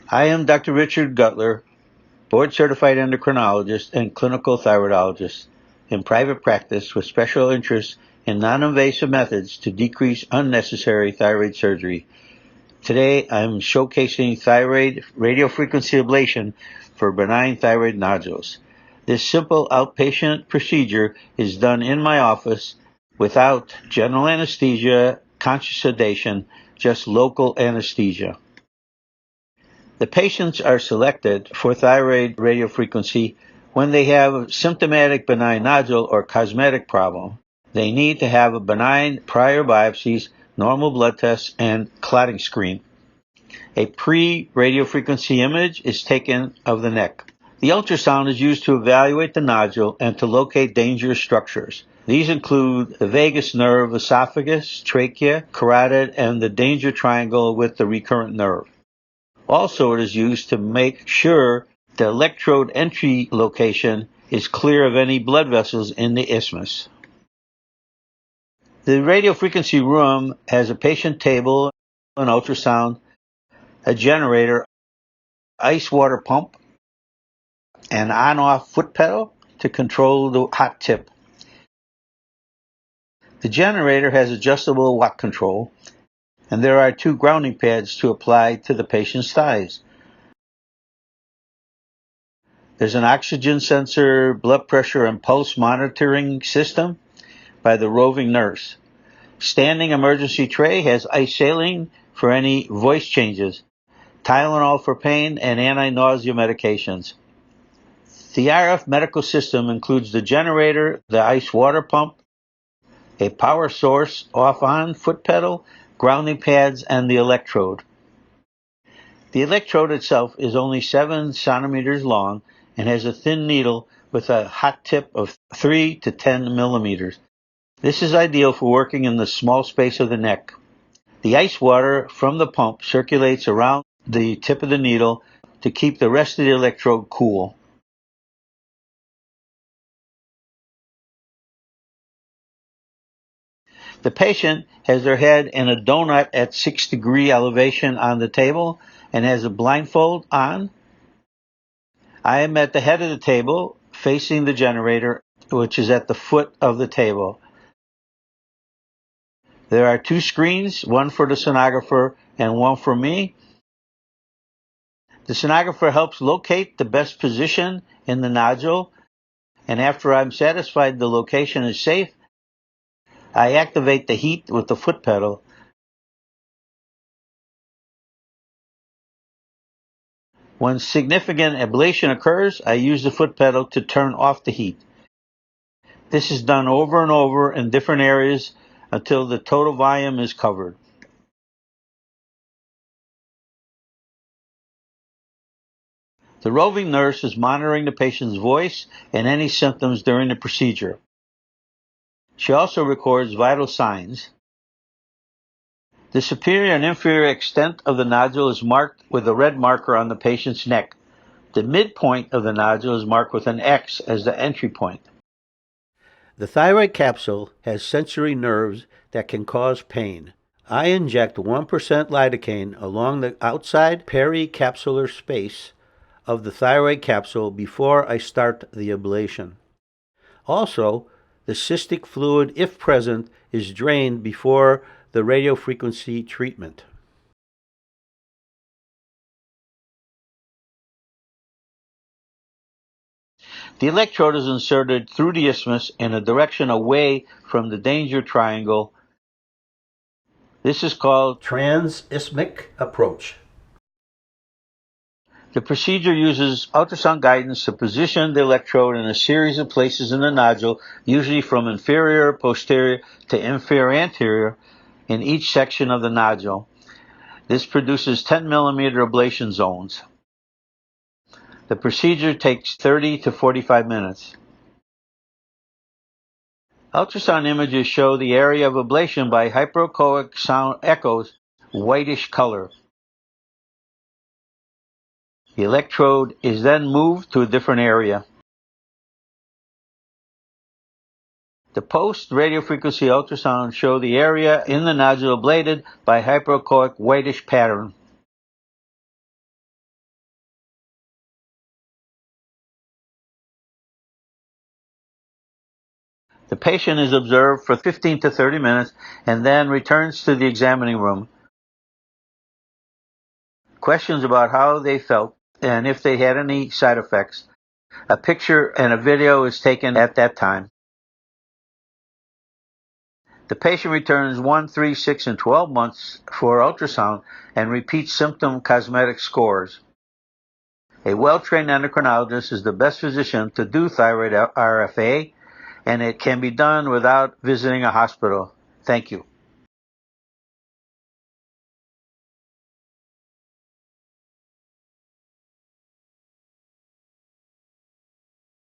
I am Dr. Richard Guttler, board-certified endocrinologist and clinical thyroidologist in private practice with special interest in non-invasive methods to decrease unnecessary thyroid surgery. Today, I'm showcasing thyroid radiofrequency ablation for benign thyroid nodules. This simple outpatient procedure is done in my office without general anesthesia, conscious sedation, just local anesthesia. The patients are selected for thyroid radiofrequency when they have a symptomatic benign nodule or cosmetic problem. They need to have a benign prior biopsies, normal blood tests, and clotting screen. A pre-radiofrequency image is taken of the neck. The ultrasound is used to evaluate the nodule and to locate dangerous structures. These include the vagus nerve, esophagus, trachea, carotid, and the danger triangle with the recurrent nerve. Also, it is used to make sure the electrode entry location is clear of any blood vessels in the isthmus. The radiofrequency room has a patient table, an ultrasound, a generator, ice water pump, an on-off foot pedal to control the hot tip. The generator has adjustable watt control, and there are 2 grounding pads to apply to the patient's thighs. There's an oxygen sensor, blood pressure, and pulse monitoring system by the roving nurse. Standing emergency tray has ice saline for any voice changes, Tylenol for pain, and anti-nausea medications. The RF medical system includes the generator, the ice water pump, a power source, off-on foot pedal, grounding pads, and the electrode. The electrode itself is only 7 centimeters long and has a thin needle with a hot tip of 3 to 10 millimeters. This is ideal for working in the small space of the neck. The ice water from the pump circulates around the tip of the needle to keep the rest of the electrode cool. The patient has their head in a donut at 6-degree elevation on the table and has a blindfold on. I am at the head of the table facing the generator, which is at the foot of the table. There are 2 screens, one for the sonographer and one for me. The sonographer helps locate the best position in the nodule, and after I'm satisfied the location is safe, I activate the heat with the foot pedal. When significant ablation occurs, I use the foot pedal to turn off the heat. This is done over and over in different areas until the total volume is covered. The roving nurse is monitoring the patient's voice and any symptoms during the procedure. She also records vital signs. The superior and inferior extent of the nodule is marked with a red marker on the patient's neck. The midpoint of the nodule is marked with an X as the entry point. The thyroid capsule has sensory nerves that can cause pain. I inject 1% lidocaine along the outside pericapsular space of the thyroid capsule before I start the ablation. Also, the cystic fluid, if present, is drained before the radiofrequency treatment. The electrode is inserted through the isthmus in a direction away from the danger triangle. This is called trans-isthmic approach. The procedure uses ultrasound guidance to position the electrode in a series of places in the nodule, usually from inferior posterior to inferior anterior in each section of the nodule. This produces 10 millimeter ablation zones. The procedure takes 30 to 45 minutes. Ultrasound images show the area of ablation by hyperechoic sound echoes, whitish color. The electrode is then moved to a different area. The post-radiofrequency ultrasound show the area in the nodule ablated by hyperechoic whitish pattern. The patient is observed for 15 to 30 minutes and then returns to the examining room. Questions about how they felt and if they had any side effects. A picture and a video is taken at that time. The patient returns 1, 3, 6, and 12 months for ultrasound and repeats symptom cosmetic scores. A well-trained endocrinologist is the best physician to do thyroid RFA, and it can be done without visiting a hospital. Thank you.